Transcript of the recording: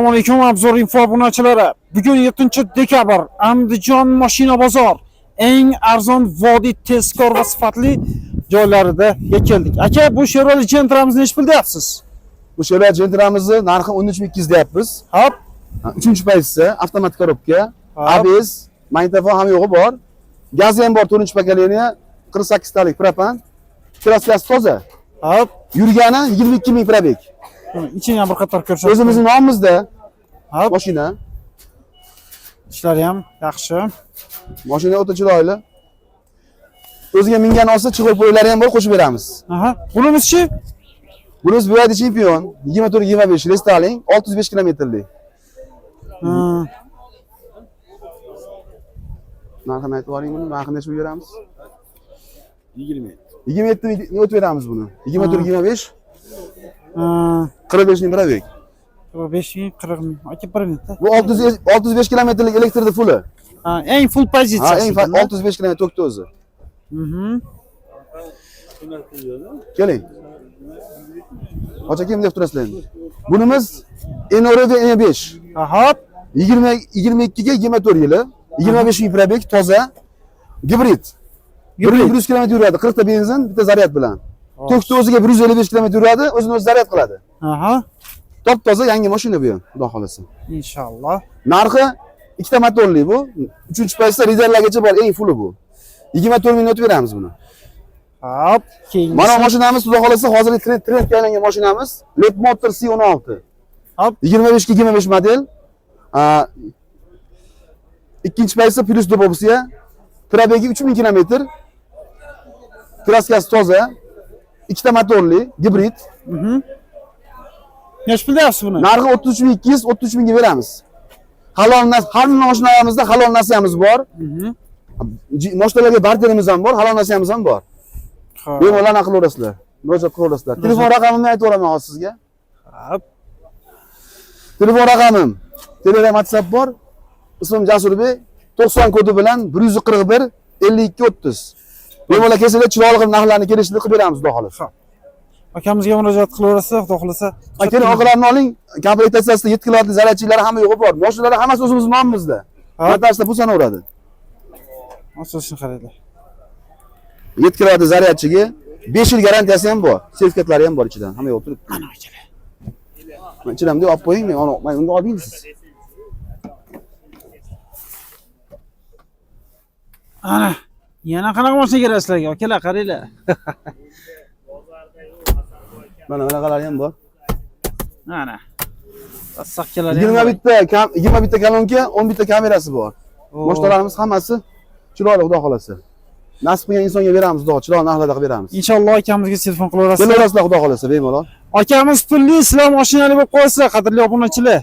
Assalomu alaykum Obzor info obunachilari. Bugun 7-dekabr Andijon mashina bozor eng arzon vodiy tezkor va sifatli joylarida keldik. Aka, bu Chevrolet Gentra'mizni nech pul deyapsiz? Bu Chevrolet Gentra'mizni narxi 13200 deyapmiz. Hop. 3-pozisiya, avtomat korobka, ABS, magnitofon ham yo'g'i bor. Gazi ham bor, 4-pokoleniya, 48 talik propan. Kraskasi toza. Hop. Yurgani 22000 probeg. İçini ham bir qator ko'rsatdim. O'zimizning nomimizda. Hop. Mashina. Ishlari ham yaxshi. Mashina o'ta chiroyli. O'ziga mingan olsa, chiqib qo'ylari ham bor, qo'shib beramiz. Aha. Bunimiz-chi? Bunimiz BYD Champion 24-25 restyling 605 kilometrlik. Narxini aytib yuboring buni, narxini necha beramiz? 27. 27 o'tib beramiz buni. 24-25 45 ming probeg. 45 ming, 40 ming. Aka, 1 minutda. Bu 605 kilometrlik elektrli fulli. Ha, eng full pozitsiyasi. Ha, eng 605 kilometr to'kdi o'zi. Keling. Qocha kim deb turasizlar endi? Bunimiz Enoreve E5. Aha. 22 ga 24 yili, 25 ming probeg, toza, gibrid. 100 km yuradi, 40 ta benzin, bitta zaryad bilan. To'kdi o'ziga 155 km yuradi, o'zini o'zi zaryad qiladi. Aha. Top-toza yangi mashina bu ham, xudo xolasa. Inshaalloh. Narxi ikkita motorli bu. 3-pozisiya liderlargacha bor, eng fulli bu. 24 ming o'tib beramiz buni. Hop, keyin. Mana mashinamiz xudo xolasa hozirgi trendga aylangan mashinamiz Leapmotor C16. Hop, 25 ga 25 model. Ikkinchi pozisiya plus opsiya. Probegi 3000 km. Kraskasi toza. Ikkita motorli, gibrid. Nech pul deyapsiz buni? Narxi 33200, 33000 ga beramiz. Halol har mashinalarimizda halol nasiyamiz bor. Mashinalarga barterimiz ham bor, halol nasiyamiz ham bor. Bemalol anaqa qilaverasizlar. Murojaat qilaverasizlar. Telefon raqamimni aytib o'raman hozir sizga. Hop. Telefon raqamim, Telegram, WhatsApp bor. Ismim Jasurbek, 90 kodi bilan 141 52 30. Bemalol kelsanglar chiroyli qilib narxlarni kelishni qilib beramiz, xudo xolasa. Akamizga murojaat qilaverasiz, xudo xolasa. Keling, oqlarni oling. Komplektatsiyasida 7 kilotli zaryadchiklari hamma yo'g'i bor. Mashinalar hammasi o'zimizning nomimizda. Montajda pul sanaveradi. Asosini qaranglar. 7 kilotli zaryadchiga 5 yil garantiyasi ham bor. Sertifikatlari ham bor ichidan. Hamma yo'q turibdi. Mana ichida. Men ichidan olib qo'ying, men unga oldingiz siz. Ana, yana qanaqa mashina kerak sizlarga? Akalar, qaranglar. Mana bunaqalari ham bor. Ana. Saqqalari 20 bitta kolonka, 10 bitta kamerasi bor. Mashinalarimiz hammasi chiroyli, xudo xolasa. Nasib qilgan insonga beramiz, xudo, chiroyli narxlarda qilib beramiz. Inshaalloh akamizga telefon qilaverasiz. Kelaverasizlar, xudo xolasa, bemalol. Akamiz pulli, sizlar mashinali bo'lib qo'yasizlar, qadrli obunachilar.